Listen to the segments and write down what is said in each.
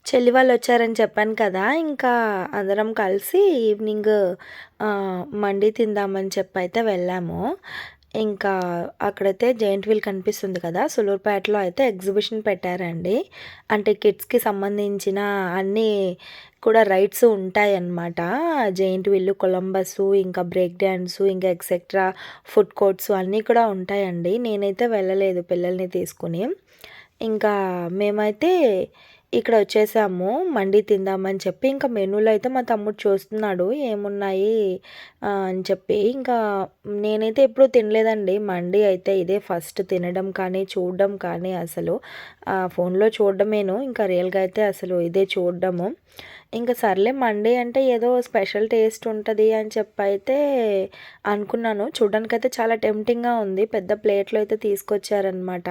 చెల్లి వాళ్ళొచ్చారని చెప్పాను కదా! ఇంకా అందరం కలిసి ఈవినింగ్ మండి తిందామని చెప్పైతే వెళ్ళాము. ఇంకా అక్కడైతే జెయింట్ వీల్ కనిపిస్తుంది కదా! సులూరుపేటలో అయితే ఎగ్జిబిషన్ పెట్టారండి. అంటే కిడ్స్‌కి సంబంధించిన అన్నీ కూడా రైడ్స్ ఉంటాయన్నమాట. జెయింట్ వీల్, కొలంబస్సు, ఇంకా బ్రేక్ డాన్సు, ఇంకా ఎక్సెట్రా ఫుడ్ కోర్ట్స్ అన్నీ కూడా ఉంటాయండి. నేనైతే వెళ్ళలేదు పిల్లల్ని తీసుకొని. ఇంకా మేమైతే ఇక్కడ వచ్చేసాము. మండి తిందామని చెప్పి, ఇంకా మెనూలో అయితే మా తమ్ముడు చూస్తున్నాడు ఏమున్నాయి అని చెప్పి. ఇంకా నేనైతే ఎప్పుడు తినలేదండి మండి అయితే. ఇదే ఫస్ట్ తినడం కానీ, చూడడం కానీ అసలు. ఫోన్‌లో చూడడమేను. ఇంకా రియల్‌గా అయితే అసలు ఇదే చూడడము. ఇంక సర్లే మండి అంటే ఏదో స్పెషల్ టేస్ట్ ఉంటది అని చెప్పైతే అనుకున్నాను. చూడ్డానికైతే చాలా టెంప్టింగ్‌గా ఉంది. పెద్ద ప్లేట్‌లో అయితే తీసుకొచ్చారనమాట.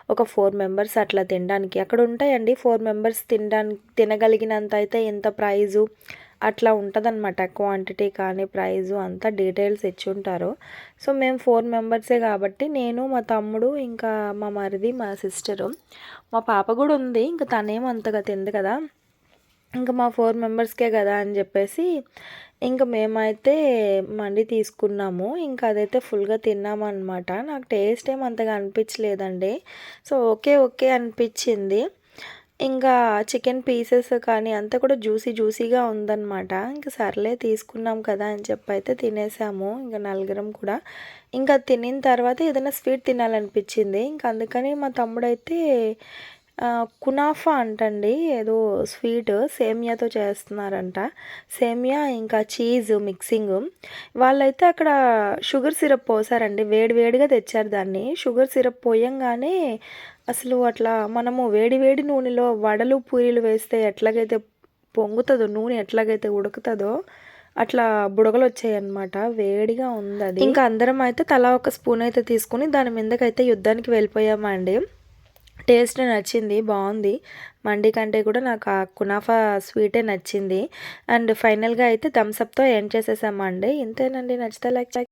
ఒక 4 మెంబర్స్ అట్లా తినడానికి. అక్కడ ఉంటాయండి 4 మెంబర్స్ తినగలిగినంత అయితే ఎంత ప్రైజు అట్లా ఉంటదనమాట. క్వాంటిటీ కానీ, ప్రైజు అంతా డీటెయిల్స్ ఇచ్చుంటారు. సో, మేము 4 మెంబర్సే కాబట్టి నేను, మా తమ్ముడు, ఇంకా మా మరిది, మా సిస్టరు. మా పాప గూడా ఉంది. ఇంక తనేం అంతగా తినదు కదా! ఇంక మా 4 మెంబర్స్‌కే గదా అని జెప్పేసి, ఇంక మేమైతే మండి తీసుకున్నాము. ఇంక అదైతే ఫుల్‌గా తిన్నామనమాట. నాకు టేస్ట్ ఏమి అంతగా అనిపించలేదండి. సో, ఓకే, ఓకే అనిపించింది. ఇంకా చికెన్ పీసెస్ కానీ అంతా కూడా జ్యూసీగా ఉందనమాట. ఇంక సర్లే తీసుకున్నాం కదా అని చెప్పైతే తినేసాము. ఇంక నలుగురం కూడా. ఇంకా తినిన తర్వాత ఏదైనా స్వీట్ తినాలనిపించింది. ఇంక అందుకని మా తమ్ముడైతే కునాఫా అంటండి. ఏదో స్వీట్ సేమియాతో చేస్తున్నారంట. సేమియా ఇంకా చీజ్ మిక్సింగు. వాళ్ళైతే అక్కడ షుగర్ సిరప్ పోసారండి. వేడి వేడిగా తెచ్చారు దాన్ని. షుగర్ సిరప్ పోయంగానే అసలు అట్లా మనము వేడి వేడి నూనెలో వడలు, పూరీలు వేస్తే ఎట్లాగైతే పొంగుతదో, నూనె ఎట్లాగైతే ఉడుకుతదో అట్లా బుడగలొచ్చాయన్నమాట. వేడిగా ఉందది. ఇంకా అందరం అయితే తలా ఒక స్పూన్ అయితే తీసుకొని దాని మీదకైతే యుద్ధానికి వెళ్ళిపోయామండి. టేస్ట్ నచ్చింది. బావుంది. మండి కంటే కూడా నాకు ఆ కునాఫా స్వీటే నచ్చింది. అండ్ ఫైనల్‌గా అయితే థమ్స్ అప్‌తో ఎండ్ చేసేసామండి. ఇంతేనండి. నచ్చితే లైక్